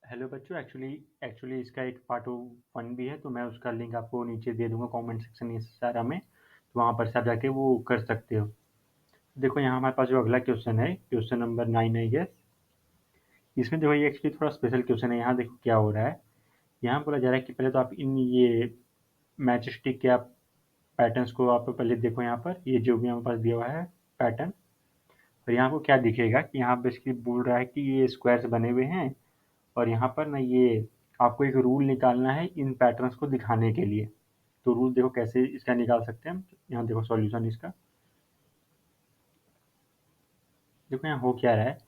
Hello बच्चों, actually actually इसका एक पार्ट 1 भी है, तो मैं उसका लिंक आपको नीचे दे दूंगा कमेंट सेक्शन इस सारा में। तो वहाँ पर से आप जाके वो कर सकते हो। देखो यहाँ हमारे पास जो अगला क्वेश्चन है, क्वेश्चन नंबर 9 है ये। इसमें देखो ये एक्चुअली थोड़ा स्पेशल क्वेश्चन है। यहाँ देखो क्या हो रहा है। यहाँ बोला जा रहा है कि पहले तो आप इन ये मैच स्टिक के आप पैटर्न्स को आप पहले देखो। यहाँ पर ये जो भी हमारे पास दिया हुआ है पैटर्न, और यहाँ को क्या दिखेगा कि यहाँ बेसिकली बोल रहा है कि ये स्क्वायर्स बने हुए हैं, और यहाँ पर ना ये आपको एक रूल निकालना है इन पैटर्न्स को दिखाने के लिए। तो रूल देखो कैसे इसका निकाल सकते हैं हम। यहाँ देखो सॉल्यूशन इसका। देखो यहाँ हो क्या रहा है।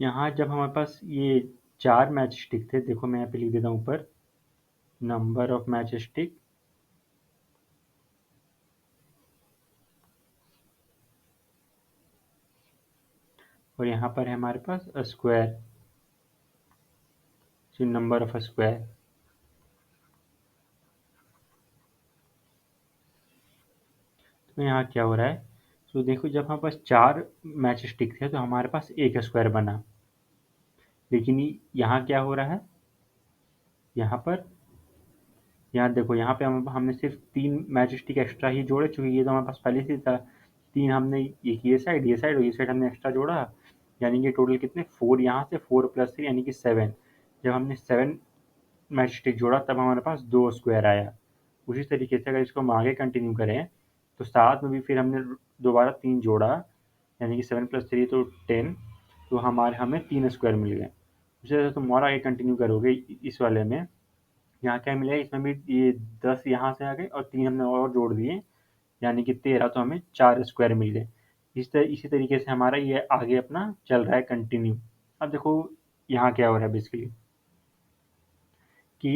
यहाँ जब हमारे पास ये 4 मैच स्टिक थे, देखो मैं यहाँ पे लिख देता हूँ ऊपर नंबर ऑफ मैच स्टिक, और यहाँ पर है हमारे पास स्क्वायर, नंबर ऑफ स्क्वायर। तो यहाँ क्या हो रहा है। तो देखो जब हमारे पास 4 मैच स्टिक थे तो हमारे पास एक स्क्वायर बना। लेकिन यहाँ क्या हो रहा है, यहाँ पर यहाँ देखो यहाँ पे हमने सिर्फ 3 मैच स्टिक एक्स्ट्रा ही जोड़े, चूंकि ये तो हमारे पास पहले से ही था। 3 हमने एक ये साइड और ये साइड हमने एक्स्ट्रा जोड़ा। यानी कि टोटल कितने 4, यहाँ से 4 + 3 यानी कि 7। जब हमने 7 मैच स्टिक जोड़ा तब हमारे पास 2 स्क्वायर आया। उसी तरीके से अगर इसको हम आगे कंटिन्यू करें तो साथ में भी फिर हमने दोबारा 3 जोड़ा, यानी कि 7 + 3 तो 10। तो हमें 3 स्क्वायर मिल गए। उसी तरह से तुम और आगे कंटिन्यू करोगे इस वाले में। यहाँ क्या मिलेगा, इसमें भी ये 10 यहाँ से आ गए और 3 हमने और जोड़ दिए, यानी कि 13। तो हमें 4 स्क्वायर मिल गए। इसी तरीके से हमारा ये आगे अपना चल रहा है कंटिन्यू। अब देखो यहाँ क्या हो रहा है बेसिकली कि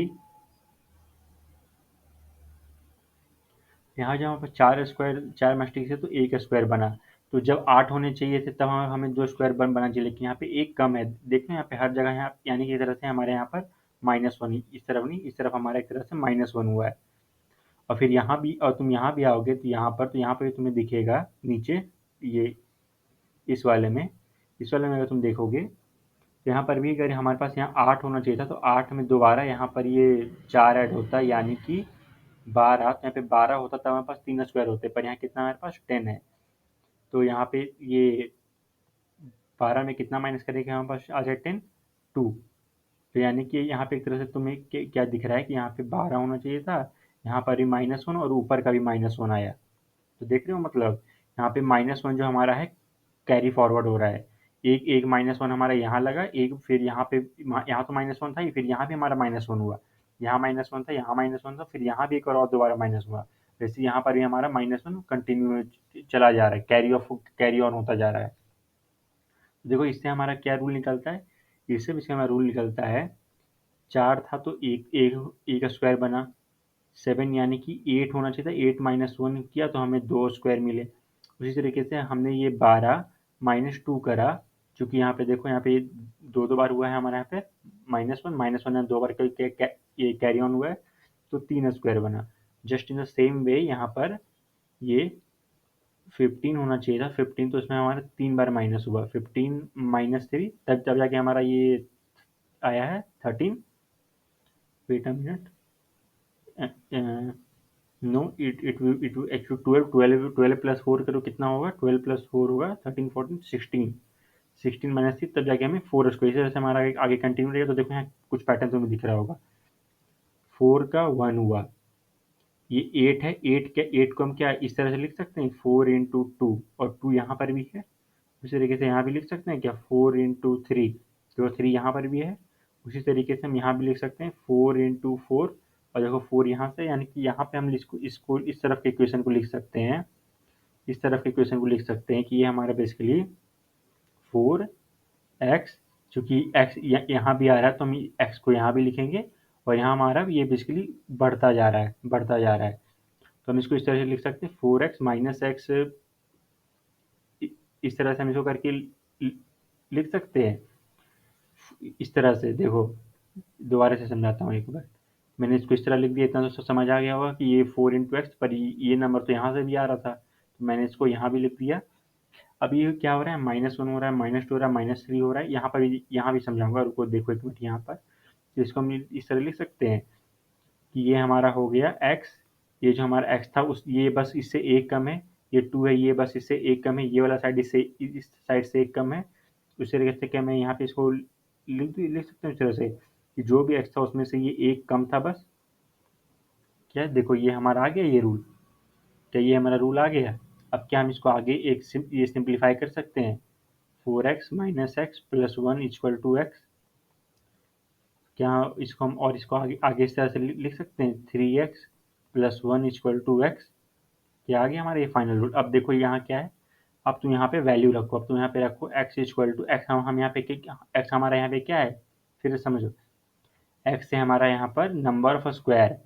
यहाँ जब हमारे पास 4 स्क्वायर 4 मैस्टिक थे तो एक स्क्वायर बना। तो जब 8 होने चाहिए थे तब हमें 2 स्क्वायर बना चाहिए, लेकिन यहाँ पे एक कम है। देखो यहाँ पे हर जगह यहाँ यानी कि एक तरह से हमारे यहाँ पर -1, इस तरफ नहीं, इस तरफ हमारा एक तरह से -1 हुआ है। और फिर यहाँ भी, और तुम यहाँ भी आओगे तो यहाँ पे तुम्हें दिखेगा नीचे ये इस वाले में अगर तुम देखोगे तो यहाँ पर भी अगर हमारे पास यहाँ 8 होना चाहिए था तो 8 में दोबारा यहाँ पर ये 4 ऐड होता है, यानी कि 12। तो यहाँ पे 12 होता तब हमारे पास 3 स्क्वायर होते, पर यहाँ कितना हमारे पास 10 है। तो यहाँ पे ये 12 में कितना माइनस करेंगे हमारे पास आ जाए 10, 2। तो यानी कि यहाँ पे एक तरह से तुम्हें क्या दिख रहा है कि यहाँ पे 12 होना चाहिए था, यहाँ पर भी -1 और ऊपर का भी -1 आया। तो देख रहे हो मतलब यहाँ पे -1 जो हमारा है कैरी फॉरवर्ड हो रहा है। एक एक -1 हमारा यहाँ लगा, एक फिर यहाँ पे यहाँ तो -1 था ही, फिर यहाँ भी हमारा -1 हुआ। यहाँ -1 था, यहाँ -1 था, फिर यहाँ भी एक और दोबारा माइनस हुआ। वैसे यहाँ पर भी हमारा -1 कंटिन्यू चला जा रहा है, कैरी ऑन होता जा रहा है। देखो इससे हमारा क्या रूल निकलता है, इससे भी हमारा रूल निकलता है। 4 था तो एक स्क्वायर बना। 7 यानी कि 8 होना चाहिए था, 8 -1 किया तो हमें 2 स्क्वायर मिले। उसी तरीके से हमने ये 12 -2 करा, चूंकि यहाँ पे देखो यहाँ पे दो बार हुआ है हमारे यहाँ पे -1 यहाँ 2 बार ये कैरी ऑन हुआ है, तो 3 स्क्वायर बना। Just in the same way यहाँ पर ये 15 होना चाहिए था। 15 तो इसमें हमारा 3 बार माइनस हुआ, 15 -3, तब जाके हमारा ये आया है 13। Wait a minute, no, it actually 12 plus 4 करो कितना होगा, 12 प्लस 4 होगा 13, 14, 16। 16 -3 तब जाके हमें 4 स्क्वायर। इस तरह से हमारा आगे कंटिन्यू रहेगा। तो देखो यहाँ कुछ पैटर्न तुम्हें दिख रहा होगा। 4 का 1 हुआ, ये 8 है, 8 को हम क्या इस तरह से लिख सकते हैं 4 इंटू 2, और 2 यहाँ पर भी है। उसी तरीके से यहाँ भी लिख सकते हैं क्या 4 इंटू 3, तो 3 यहाँ पर भी है। उसी तरीके से हम यहाँ भी लिख सकते हैं 4 इंटू 4, और देखो 4 यहाँ से, यानी कि यहाँ पे हम इसको इस तरफ के इक्वेशन को लिख सकते हैं। इस तरफ के इक्वेशन को लिख सकते हैं कि ये हमारा बेसिकली 4x, चूंकि x यहाँ भी आ रहा है तो हम x को यहाँ भी लिखेंगे, और यहाँ हमारा ये बेसिकली बढ़ता जा रहा है। तो हम इसको इस तरह से लिख सकते हैं 4x माइनस एक्स। इस तरह से हम इसको करके लिख सकते हैं। इस तरह से देखो, दोबारा से समझाता हूँ एक बार। मैंने इसको इस तरह लिख दिया, इतना तो समझ आ गया होगा कि ये 4 इंटू एक्स, पर ये नंबर तो यहाँ से भी आ रहा था, तो मैंने इसको यहाँ भी लिख दिया। अब ये क्या हो रहा है, -1 हो रहा है, -2 हो रहा है, -3 हो रहा है। यहाँ पर भी, यहाँ भी समझाऊंगा, रुको देखो एक मिनट यहाँ पर। तो इसको हम इस तरह लिख सकते हैं कि ये हमारा हो गया x, ये जो हमारा x था उस ये बस इससे एक कम है, ये 2 है, ये बस इससे एक कम है, ये वाला साइड इससे इस साइड से एक कम है। उस तरीके से क्या मैं यहाँ पे इसको लिख सकता हूँ इस तरह से कि जो भी x था उसमें से ये एक कम था बस। क्या देखो ये हमारा आ गया ये रूल, क्या ये हमारा रूल आ गया। अब क्या हम इसको आगे ये सिंप्लीफाई कर सकते हैं, 4x minus x plus 1 equal to x. क्या इसको हम और इसको आगे आगे इस तरह से लिख सकते हैं, 3x plus 1 equal to x. क्या आ गया हमारा ये फाइनल रूल। अब देखो यहाँ क्या है, अब तुम यहाँ पे वैल्यू रखो, अब तुम यहाँ पे रखो x इक्वल टू एक्स। हम यहाँ पे x हमारा यहाँ पे क्या है, फिर से समझो, x है हमारा यहाँ पर नंबर ऑफ स्क्वायर।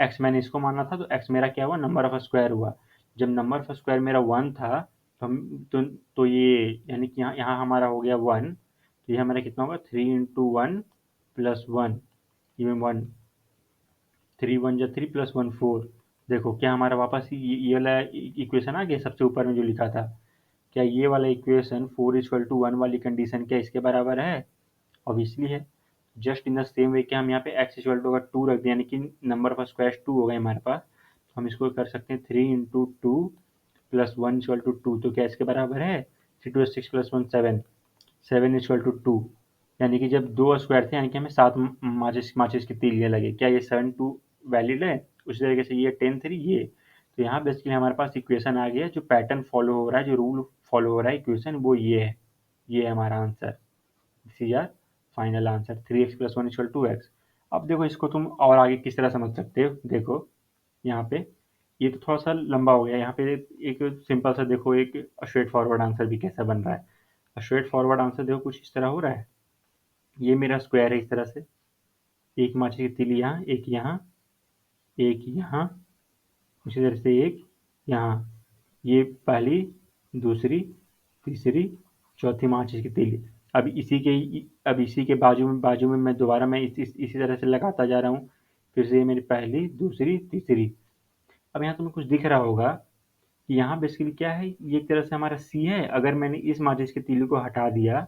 x मैंने इसको माना था तो x मेरा क्या हुआ, नंबर ऑफ स्क्वायर हुआ। जब नंबर ऑफ स्क्वायर मेरा 1 था तो ये यानी कि यहाँ हमारा हो गया 1, तो ये हमारा कितना होगा, 3 इंटू 1 प्लस 1, ये 1, 3 1 जा 3 प्लस 1 4। देखो क्या हमारा वापस ये वाला इक्वेशन आ गया सबसे ऊपर में जो लिखा था। क्या ये वाला इक्वेशन 4 इक्वल टू 1 वाली कंडीशन क्या इसके बराबर है, ऑब्वियसली है। Just in the same way क्या हम यहाँ पे x इक्वल टू अगर 2 रख दें यानी कि नंबर ऑफ स्क्वायर 2 हो गए हमारे पास, तो हम इसको कर सकते हैं 3 इंटू 2 प्लस 1 इक्वल टू 2, तो क्या इसके बराबर है, 3 2 6 प्लस 1 7, 7 इक्वल टू 2। यानी कि जब दो स्क्वायर थे यानी कि हमें 7 माचिस माचिस की तीलियाँ लगे। क्या ये 7 2 वैलिड है, उसी तरीके से ये 10 3 ये। तो यहाँ बेसिकली हमारे पास इक्वेशन आ गया, जो पैटर्न फॉलो हो रहा है, जो रूल फॉलो हो रहा है इक्वेशन, वो ये है। ये है हमारा answer, this is our final answer, 3x plus 1 equal to x. अब देखो इसको तुम और आगे किस तरह समझ सकते हो, देखो यहाँ पे ये तो थोड़ा सा लंबा हो गया, यहाँ पे एक सिंपल सा देखो, एक स्ट्रेट फॉरवर्ड आंसर भी कैसा बन रहा है। स्ट्रेट फॉरवर्ड आंसर देखो कुछ इस तरह हो रहा है, ये मेरा स्क्वायर है इस तरह से, एक माचिस की तीली यहाँ, एक यहाँ, एक यहाँ, उसी तरह से एक यहाँ, ये पहली, दूसरी, तीसरी, चौथी माचिस की तीली। अब इसी के बाजू में मैं दोबारा मैं इसी तरह से लगाता जा रहा हूँ। फिर से ये मेरी पहली, दूसरी, तीसरी। अब यहाँ तुम्हें कुछ दिख रहा होगा कि यहाँ बेसिकली क्या है, ये एक तरह से हमारा सी है। अगर मैंने इस माचिस की तीली को हटा दिया,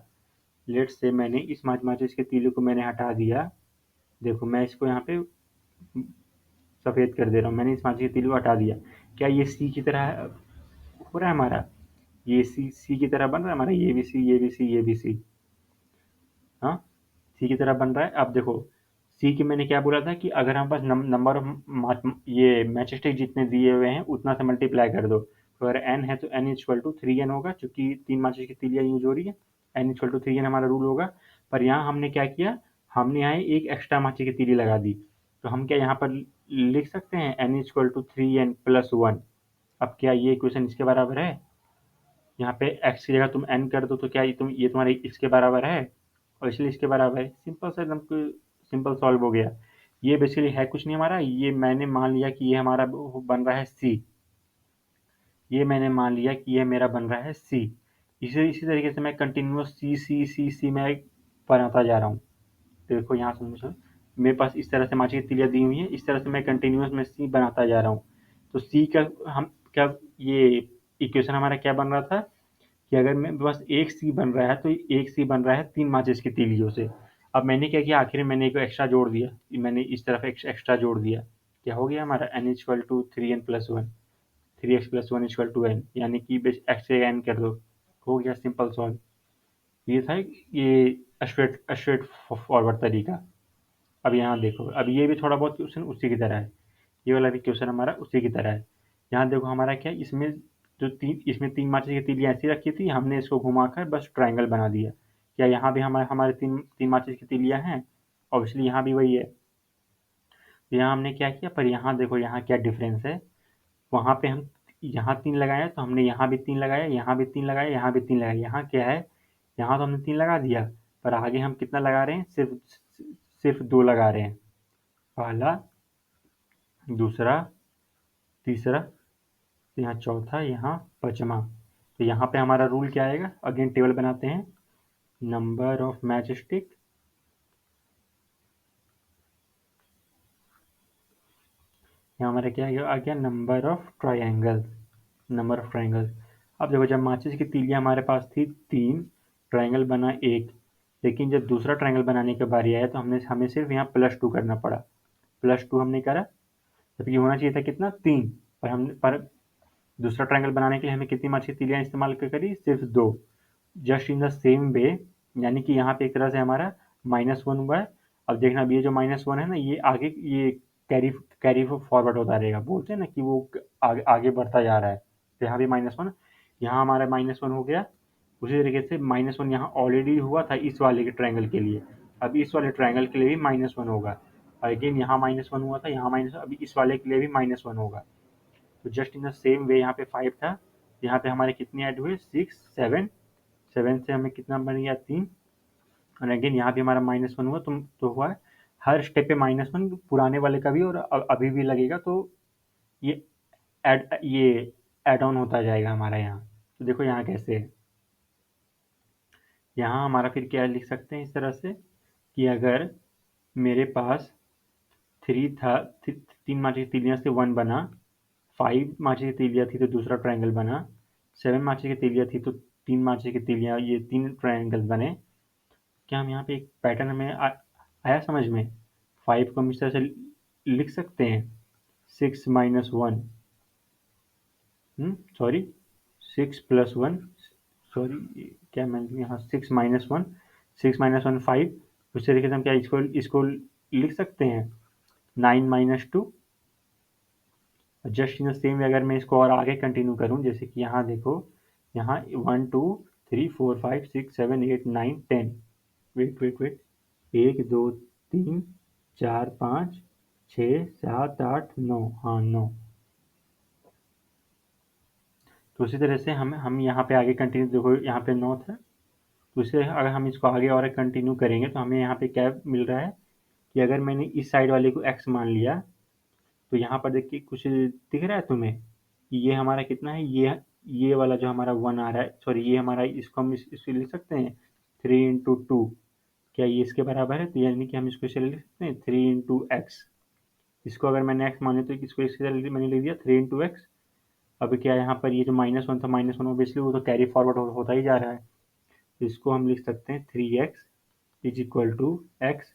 लेट्स से मैंने इस माचिस की तीली को मैंने हटा दिया, देखो मैं इसको यहाँ पे सफ़ेद कर दे रहा हूँ, मैंने इस माचिस की तीली को हटा दिया। क्या ये सी की तरह हो रहा है हमारा, ये सी की तरह बन रहा है हमारा, ये भी सी, ये भी सी, ये भी सी, हाँ सी की तरह बन रहा है। अब देखो सी की मैंने क्या बोला था कि अगर हम पास नंबर ऑफ ये मैच स्टिक जितने दिए हुए हैं उतना से मल्टीप्लाई कर दो, तो अगर एन है तो एन इक्वल टू 3n होगा, चूंकि 3 माचिस की तीलियाँ यूज हो रही है, एन इक्वल टू 3n हमारा रूल होगा। पर यहाँ हमने क्या किया, हमने यहाँ एक एक्स्ट्रा माचिस की तीली लगा दी, तो हम क्या यहाँ पर लिख सकते हैं N equal to 3n plus 1। अब क्या ये इक्वेशन इसके बराबर है, यहाँ पे x की जगह तुम n कर दो तो क्या ये तुम्हारे इसके बराबर है, और इसलिए इसके बराबर है। सिंपल सा एकदम सिंपल सॉल्व हो गया। ये बेसिकली है कुछ नहीं हमारा, ये मैंने मान लिया कि ये हमारा बन रहा है c, ये मैंने मान लिया कि ये मेरा बन रहा है c। इसी तरीके से मैं कंटिन्यूस सी मैं बनाता जा रहा हूँ। देखो यहाँ से मुझे मेरे पास इस तरह से माचिस की तीलियाँ दी हुई हैं, इस तरह से मैं कंटिन्यूस में सी बनाता जा रहा हूँ। तो सी का हम क्या, ये इक्वेशन हमारा क्या बन रहा था कि अगर मैं बस एक सी बन रहा है तो एक सी बन रहा है 3 माचिस की तीलियों से। अब मैंने क्या किया, आखिर में मैंने एक एक्स्ट्रा जोड़ दिया, मैंने इस तरफ एक्स्ट्रा जोड़ दिया। क्या हो गया हमारा, n equal to 3n plus 1, 3x plus 1 equal to n, यानी कि एक्स से एन कर दो, हो गया सिंपल सॉल्व। ये था ये स्ट्रेट फॉरवर्ड तरीका। अब यहाँ देखो, अब ये भी थोड़ा बहुत क्वेश्चन उसी की तरह है, ये वाला भी क्वेश्चन हमारा उसी की तरह है। यहाँ देखो हमारा क्या, इसमें 3 माचिस की तीलियाँ ऐसी रखी थी, हमने इसको घुमाकर बस ट्रायंगल बना दिया। क्या यहाँ भी हमारे हमारे तीन माचिस की तीलियाँ हैं, ऑब्वियसली यहाँ भी वही है। तो यहाँ हमने क्या किया, पर यहाँ देखो यहाँ क्या डिफरेंस है, वहाँ पे हम यहाँ 3 लगाए तो हमने यहाँ भी 3 लगाया, यहाँ भी 3 लगाया, यहाँ भी 3 लगाया। यहाँ क्या है, यहाँ तो हमने 3 लगा दिया, पर आगे हम कितना लगा रहे हैं, सिर्फ 2 लगा रहे हैं, पहला, दूसरा, तीसरा, तो यहाँ चौथा, यहाँ पाँचवा। तो यहाँ पे हमारा रूल क्या आएगा, अगेन टेबल बनाते हैं, नंबर ऑफ मैच स्टिक, यहाँ हमारा क्या आ गया, number of triangle, number of triangle. अब देखो जब माचिस की तीलियाँ हमारे पास थी 3, ट्राइंगल बना 1, लेकिन जब दूसरा ट्रायंगल बनाने की बारी आया तो हमें सिर्फ यहाँ +2 करना पड़ा। +2 हमने करा, जबकि होना चाहिए था कितना 3, पर दूसरा ट्रायंगल बनाने के लिए हमें कितनी मार्क्स की तीलियाँ इस्तेमाल करी, सिर्फ 2। Just in the same way, यानी कि यहाँ पे एक तरह से हमारा -1 हुआ है। अब देखना, अब ये जो -1 है ना, ये आगे ये कैरी फॉरवर्ड होता रहेगा, बोलते हैं ना कि वो आगे बढ़ता जा रहा है। तो यहाँ भी -1, यहाँ हमारा -1 हो गया। उसी तरीके से -1 यहाँ ऑलरेडी हुआ था इस वाले के ट्रायंगल के लिए, अब इस वाले ट्रायंगल के लिए भी -1 होगा। अगेन यहाँ -1 हुआ था, यहाँ -1, अभी इस वाले के लिए भी -1 होगा। तो just in the same way यहाँ पे 5 था, यहाँ पे हमारे कितने ऐड हुए, 6, 7, 7 से हमें कितना बन गया 3, और अगेन यहाँ भी हमारा -1 हुआ, तो हुआ है। हर स्टेप पे -1 पुराने वाले का भी और अभी भी लगेगा, तो ये ऐड ऑन होता जाएगा हमारा यहाँ। तो देखो यहाँ कैसे है, यहाँ हमारा फिर क्या लिख सकते हैं इस तरह से कि अगर मेरे पास 3 था, 3 माचिस की तीलियाँ से 1 बना, 5 माचिस की तीलियाँ थी तो दूसरा ट्रायंगल बना, 7 माचिस की तीलियाँ थी तो 3 माचिस की तीलियाँ, ये 3 ट्रायंगल बने। क्या हम यहाँ पे एक पैटर्न में आया समझ में? 5 को हम इस तरह से लिख सकते हैं, 6 माइनस 1, सॉरी 6 प्लस 1, सॉरी क्या मैंने यहाँ 6 माइनस 1, 6 माइनस 1 5। उस तरीके से हम क्या इसको लिख सकते हैं 9 minus 2। Just in the same way अगर मैं इसको और आगे कंटिन्यू करूँ, जैसे कि यहाँ देखो, यहाँ 1 2 3 4 5 6 7 8 9 10, वेट वेट वेट, 1 2 3 4 5 6 7 8 9, हाँ 9। तो उसी तरह से हम यहाँ पे आगे कंटिन्यू, देखो यहाँ पे 9 था, तो इससे अगर हम इसको आगे और कंटिन्यू करेंगे तो हमें यहाँ पे क्या मिल रहा है कि अगर मैंने इस साइड वाले को x मान लिया, तो यहाँ पर देखिए कुछ दिख रहा है तुम्हें कि ये हमारा कितना है, ये वाला जो हमारा 1 आ रहा है, सॉरी ये हमारा, इसको हम इसको लिख सकते हैं 3 इंटू 2, क्या ये इसके बराबर है? तो यानी कि हम इसको इसे लिख सकते हैं 3 इंटू एक्स। इसको अगर मैंने x माने तो इसको इसके मैंने लिख दिया 3 इंटू एक्स। अब क्या यहाँ पर ये जो -1 था, -1 ऑब्वियसली वो तो कैरी फॉरवर्ड होता ही जा रहा है, तो इसको हम लिख सकते हैं 3x is equal to x.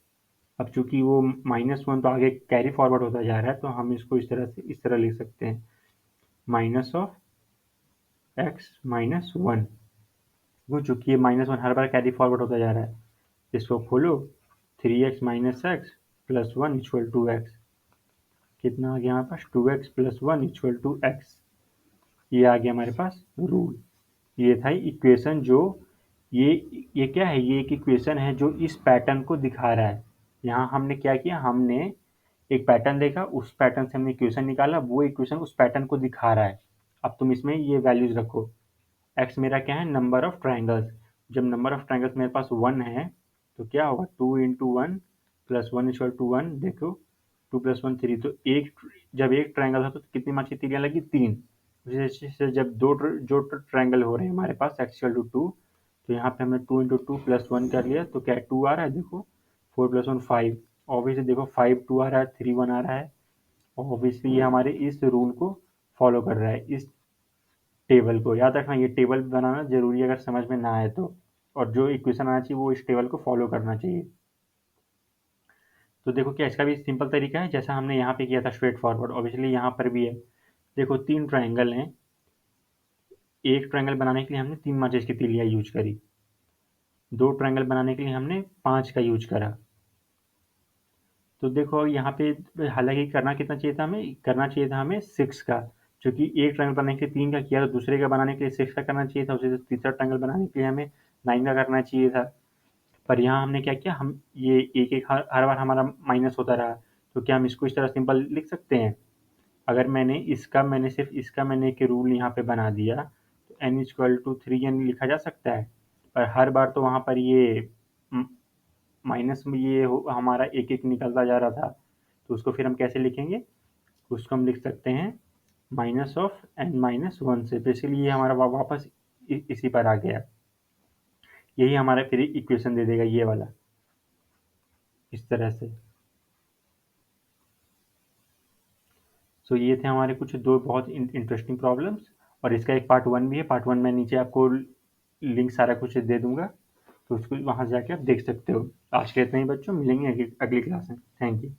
अब चूंकि वो -1 तो आगे कैरी फॉरवर्ड होता जा रहा है, तो हम इसको इस तरह लिख सकते हैं माइनस ऑफ एक्स माइनस 1। वो चूंकि ये -1 हर बार कैरी फॉरवर्ड होता जा रहा है, इसको खोलो, 3x minus x plus 1 equal to x. कितना आ गया हमारे पास, 2x plus 1 equal to x. ये आ गया हमारे पास रूल। ये था इक्वेशन जो ये क्या है, ये एक इक्वेशन है जो इस पैटर्न को दिखा रहा है। यहाँ हमने क्या किया, हमने एक पैटर्न देखा, उस पैटर्न से हमने इक्वेशन निकाला, वो इक्वेशन उस पैटर्न को दिखा रहा है। अब तुम इसमें ये वैल्यूज रखो, एक्स मेरा क्या है, नंबर ऑफ ट्राइंगल्स। जब नंबर ऑफ ट्राइंगल्स मेरे पास 1 है तो क्या होगा, 2 इंटू 1 प्लस 1 इक्वल टू 1। देखो 2 प्लस 1 3, तो जब एक ट्राइंगल था तो कितनी मार्क्स की तीलियाँ लगी, 3। उसी से जब जो ट्राइंगल हो रहे हैं हमारे पास एक्स इक्वल टू 2, तो यहाँ पे हमने 2 इंटू 2 प्लस 1 कर लिया, तो क्या 2 आ रहा है, देखो 4 प्लस 1 5। ऑब्वियसली देखो 5 2 आ रहा है, 3 1 आ रहा है। ऑब्वियसली ये हमारे इस रूल को फॉलो कर रहा है, इस टेबल को याद रखना। ये टेबल बनाना जरूरी है अगर समझ में ना आए तो, और जो इक्वेशन आना चाहिए वो इस टेबल को फॉलो करना चाहिए। तो देखो क्या इसका भी सिंपल तरीका है, जैसा हमने यहाँ पे किया था स्ट्रेट फॉरवर्ड, ऑब्वियसली यहाँ पर भी है। देखो 3 ट्राइंगल हैं, एक ट्राइंगल बनाने के लिए हमने 3 माचिस की तीलियाँ यूज करी, 2 ट्राइंगल बनाने के लिए हमने 5 का यूज करा। तो देखो यहाँ पे हालांकि करना कितना चाहिए था, हमें करना चाहिए था हमें 6 का, क्योंकि एक ट्रायंगल बनाने के लिए 3 का किया, तो दूसरे का बनाने के लिए 6 का करना चाहिए था, उसे तीसरा ट्रायंगल बनाने के लिए हमें 9 का करना चाहिए था। पर यहाँ हमने क्या किया, हम ये एक एक हर बार हमारा माइनस होता रहा, तो क्या हम इसको इस तरह सिंपल लिख सकते हैं, अगर मैंने सिर्फ इसका मैंने एक रूल यहाँ पे बना दिया, तो n इक्वल टू 3n लिखा जा सकता है। पर हर बार तो वहाँ पर ये माइनस में ये हमारा एक एक निकलता जा रहा था, तो उसको फिर हम कैसे लिखेंगे, उसको हम लिख सकते हैं माइनस ऑफ n माइनस 1 से। तो इसलिए ये हमारा वापस इसी पर आ गया, यही हमारा फिर इक्वेशन दे देगा ये वाला, इस तरह से। सो ये थे हमारे कुछ दो बहुत इंटरेस्टिंग प्रॉब्लम्स, और इसका एक पार्ट 1 भी है। पार्ट 1 में नीचे आपको लिंक सारा कुछ दे दूंगा, तो उसको वहाँ से जाके आप देख सकते हो। आज के लिए इतना ही बच्चों, मिलेंगे अगली क्लास में। Thank you.